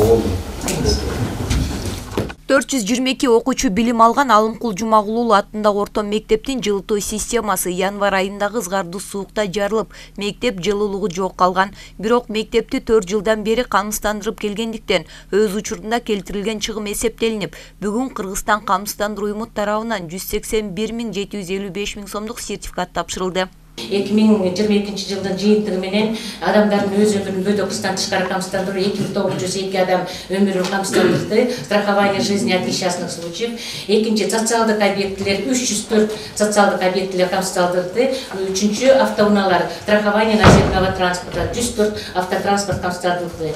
болду. 422 окуучу билим алган Алымкул Жумагулуу атындагы орто мектептин жылытуу системасы январь айындагы ызгардуу суукта жарылып, мектеп жылуулугу жок калган. Бирок мектепти 4 жылдан бери камсыздандырып келгендиктен өз учурунда келтирилген чыгым эсептелинип, бүгүн Кыргызстан камсыздандыруу уюму тарабынан 181.755 сомдук сертификат тапшырылды. 2022 жылдын жыйынтыгы менен адамдардын өз өмүрүн бөтөкүстан тышкары камсыздандыруу 2902 адам өмүрүн камсыздандырды. Страхование жизни от несчастных случаев. Экинчи социалдык объектилер 304 социалдык объектилер камсыздандырды. Үчүнчү автоунаалар страхование наземного транспорта 104 автотранспорт камсыздандырды.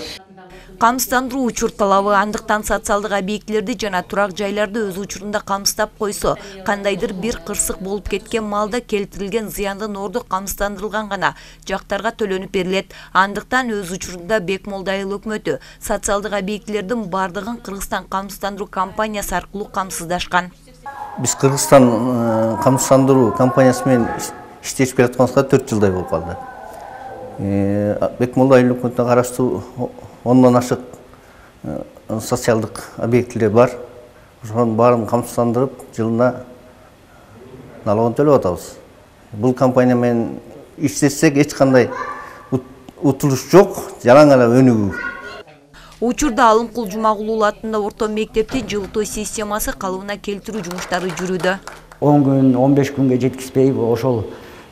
Камсыздандыруу учур талабы, андыктан социалдык объектилерди жана турак жайларды өз учурунда камсыздап койсо, кандайдыр бир кырсык болуп кеткен маалда келтирилген зыяндын орду камсыздандырылган гана жактарга төлөнүп берилет. Андыктан өз учурунда Бекмолда айыл өкмөтү социалдык объектилердин бардыгын Кыргызстан камсыздандыруу компаниясы аркылуу камсыздашкан. Биз Кыргызстан камсыздандыруу компаниясы менен иштешип келатканыбызга 4 жылдай болуп калды. Бекмолда айыл өкмөтүнө караштуу 10-дон ашык социалдык объектилер бар. Ошонун баарын камсыздандырып, жылына налогун төлөп атабыз. Бул компания менен иштесек эч кандай утулуш жок, жалаң эле өнүгүү. Учурда Алымкул Жумагулуу атында орто мектептин жылытуу системасы калыбына келтирүү жумуштары жүрүүдө. 10 күн, 15 күнгө жеткизбей ошол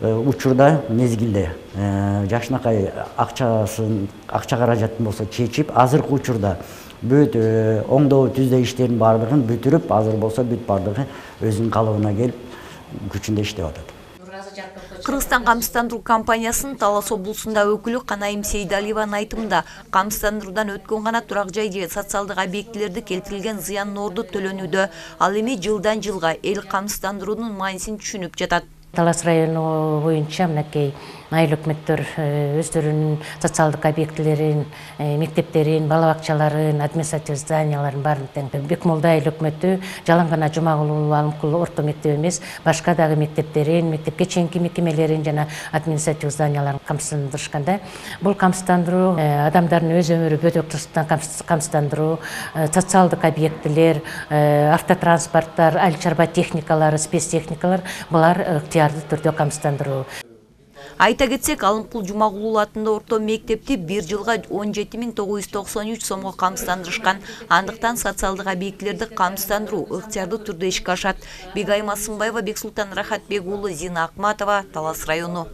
учурда мезгилде жакшынакай акча каражатын болсо чечип, азыркы учурда бүт оңдоо түздөө иштерин бардыгын бүтүрүп, азыр болсо бүт бардыгы өзүнүн калыбына келип күчүндө иштеп атат. Кыргызстан камсыздандыруу компаниясынын Талас облусунда өкүлү Канайым Сейдалиеванын айтымында, камсыздандыруудан өткөн гана турак жай же социалдык объектилерди келтирилген зыяндын орду төлөнүүдө. Ал эми жылдан жылга эл камсыздандыруунун маанисин түшүнүп жатат. Талас району боюнча мынакей айыл өкмөттөр өздөрүнүн социалдык объектилерин, мектептерин, бала бакчаларын, административдик зданияларын баарын тең Бекмолда айыл өкмөтү жалаң гана Жумагулуу Алымкул орто мектеп эмес, башка дагы мектептерин, мектепке чейинки мекемелерин жана административдик зданияларын камсыздандырышканда, бул камсыздандыруу адамдардын өз өмүрү бөтөктүктөн камсыздандыруу, социалдык объектилер, автотранспорттар, айыл чарба техникалары, спецтехникалар булар ыктыярдуу түрдө камсыздандыруу. Айта кетсек, Алымкул Жумагулуу атында орто мектепти 1 жылга 17.993 сомго камсыздандырышкан. Андыктан социалдык объектилерди камсыздандыруу ыктыярдуу түрдө ишке ашат. Бегайым Асымбаева, Бексултан Рахатбек уулу, Зина Акматова, Талас району.